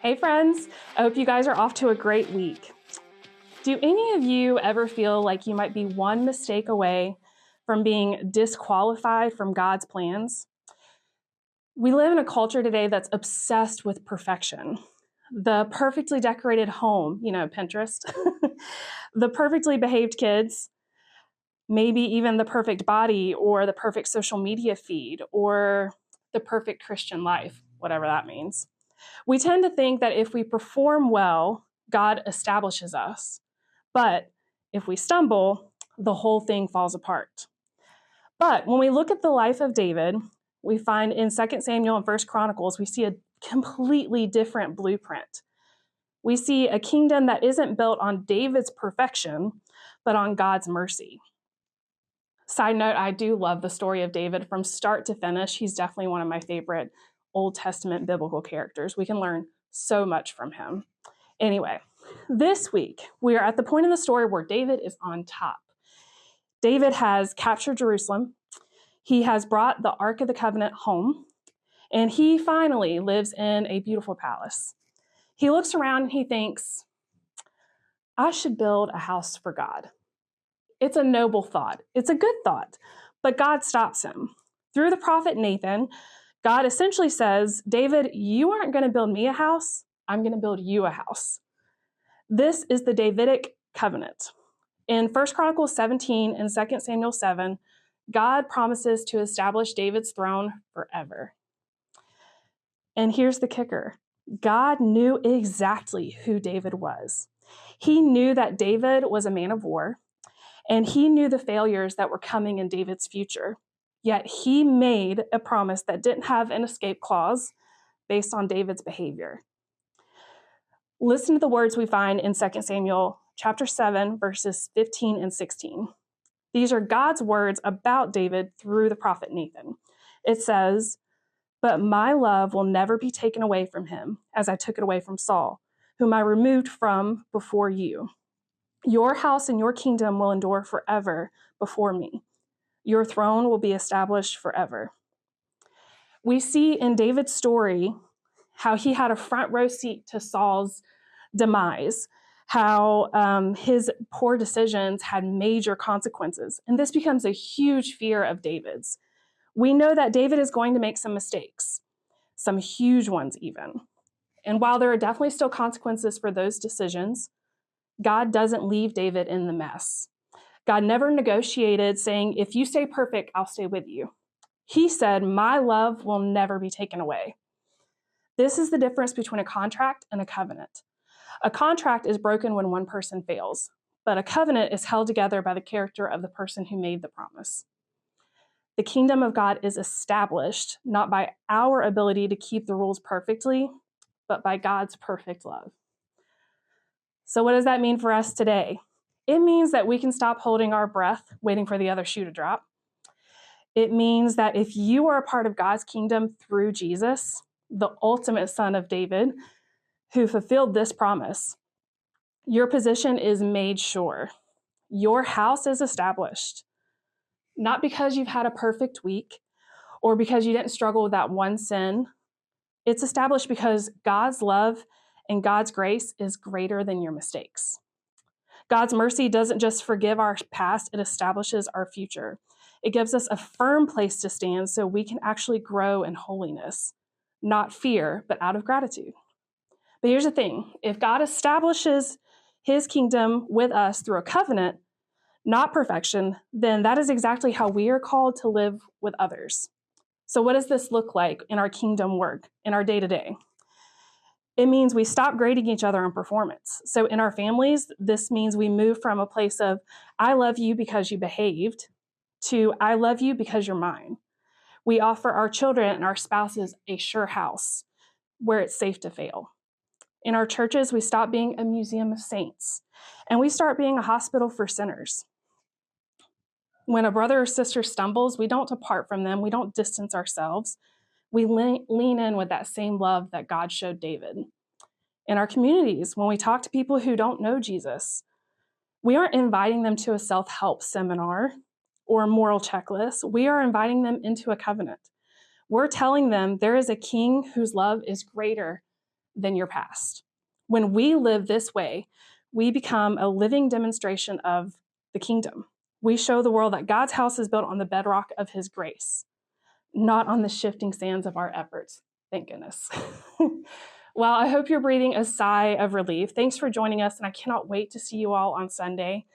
Hey friends, I hope you guys are off to a great week. Do any of you ever feel like you might be one mistake away from being disqualified from God's plans? We live in a culture today that's obsessed with perfection. The perfectly decorated home, Pinterest, the perfectly behaved kids, maybe even the perfect body or the perfect social media feed or the perfect Christian life, whatever that means. We tend to think that if we perform well, God establishes us. But if we stumble, the whole thing falls apart. But when we look at the life of David, we find in 2 Samuel and 1 Chronicles, we see a completely different blueprint. We see a kingdom that isn't built on David's perfection, but on God's mercy. Side note, I do love the story of David from start to finish. He's definitely one of my favorite Old Testament biblical characters. We can learn so much from him. Anyway, this week, we are at the point in the story where David is on top. David has captured Jerusalem. He has brought the Ark of the Covenant home, and he finally lives in a beautiful palace. He looks around and he thinks, I should build a house for God. It's a noble thought. It's a good thought, but God stops him. Through the prophet Nathan, God essentially says, David, you aren't going to build me a house. I'm going to build you a house. This is the Davidic covenant. In 1 Chronicles 17 and 2 Samuel 7, God promises to establish David's throne forever. And here's the kicker. God knew exactly who David was. He knew that David was a man of war, and he knew the failures that were coming in David's future. Yet he made a promise that didn't have an escape clause based on David's behavior. Listen to the words we find in 2 Samuel chapter 7, verses 15 and 16. These are God's words about David through the prophet Nathan. It says, but my love will never be taken away from him, as I took it away from Saul, whom I removed from before you. Your house and your kingdom will endure forever before me. Your throne will be established forever. We see in David's story how he had a front row seat to Saul's demise, how his poor decisions had major consequences. And this becomes a huge fear of David's. We know that David is going to make some mistakes, some huge ones even. And while there are definitely still consequences for those decisions, God doesn't leave David in the mess. God never negotiated saying, if you stay perfect, I'll stay with you. He said, my love will never be taken away. This is the difference between a contract and a covenant. A contract is broken when one person fails, but a covenant is held together by the character of the person who made the promise. The kingdom of God is established not by our ability to keep the rules perfectly, but by God's perfect love. So what does that mean for us today? It means that we can stop holding our breath, waiting for the other shoe to drop. It means that if you are a part of God's kingdom through Jesus, the ultimate son of David, who fulfilled this promise, your position is made sure. Your house is established. Not because you've had a perfect week or because you didn't struggle with that one sin. It's established because God's love and God's grace is greater than your mistakes. God's mercy doesn't just forgive our past, it establishes our future. It gives us a firm place to stand so we can actually grow in holiness, not fear, but out of gratitude. But here's the thing, if God establishes his kingdom with us through a covenant, not perfection, then that is exactly how we are called to live with others. So what does this look like in our kingdom work, in our day-to-day? It means we stop grading each other on performance. So in our families, this means we move from a place of, I love you because you behaved, to I love you because you're mine. We offer our children and our spouses a sure house where it's safe to fail. In our churches, we stop being a museum of saints, and we start being a hospital for sinners. When a brother or sister stumbles, we don't depart from them. We don't distance ourselves. We lean in with that same love that God showed David. In our communities, when we talk to people who don't know Jesus, we aren't inviting them to a self-help seminar or a moral checklist. We are inviting them into a covenant. We're telling them there is a king whose love is greater than your past. When we live this way, we become a living demonstration of the kingdom. We show the world that God's house is built on the bedrock of his grace, not on the shifting sands of our efforts. Thank goodness. Well, I hope you're breathing a sigh of relief. Thanks for joining us, and I cannot wait to see you all on Sunday.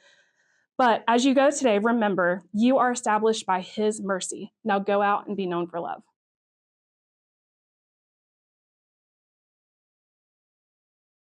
But as you go today, remember, you are established by his mercy. Now go out and be known for love.